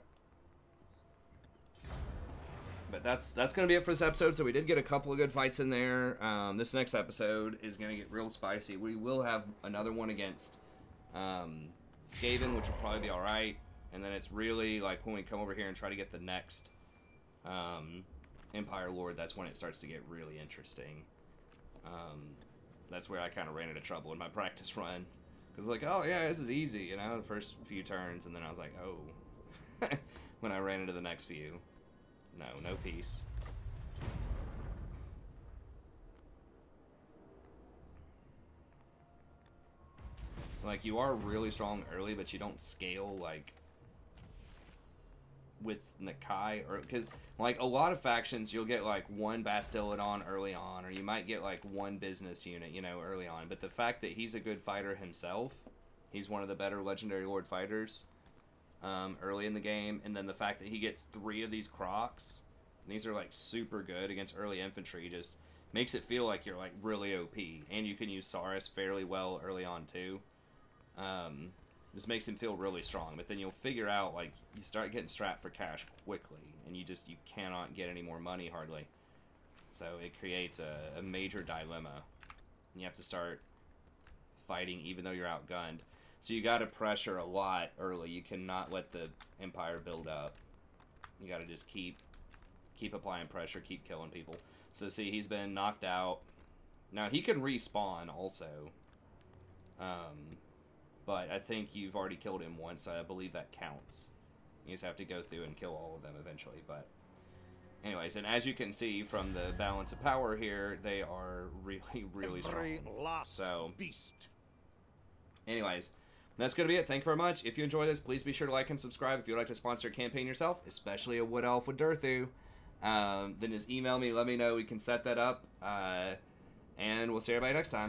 But that's going to be it for this episode. So we did get a couple of good fights in there. This next episode is going to get real spicy. We will have another one against Skaven, which will probably be alright. And then it's really like when we come over here and try to get the next Empire Lord, that's when it starts to get really interesting. That's where I kind of ran into trouble in my practice run. Because like, oh yeah, this is easy, you know, the first few turns. And then I was like, oh. When I ran into the next few. No peace. So like, you are really strong early, but you don't scale like with Nakai, or because like a lot of factions you'll get like 1 Bastiladon early on, or you might get like 1 business unit, you know, early on. But the fact that he's a good fighter himself, he's one of the better Legendary Lord fighters early in the game, and then the fact that he gets 3 of these Crocs, and these are like super good against early infantry, just makes it feel like you're like really OP, and you can use Saurus fairly well early on too. This makes him feel really strong, but then you'll figure out, like, you start getting strapped for cash quickly, and you cannot get any more money, hardly. So it creates a major dilemma. And you have to start fighting even though you're outgunned. So you gotta pressure a lot early. You cannot let the Empire build up. You gotta just keep applying pressure, keep killing people. So see, he's been knocked out. Now, he can respawn also. But I think you've already killed him once. I believe that counts. You just have to go through and kill all of them eventually. But anyways, and as you can see from the balance of power here, they are really, really strong. So, anyways, that's going to be it. Thank you very much. If you enjoy this, please be sure to like and subscribe. If you'd like to sponsor a campaign yourself, especially a Wood Elf with Durthu, then just email me, let me know. We can set that up. And we'll see everybody next time.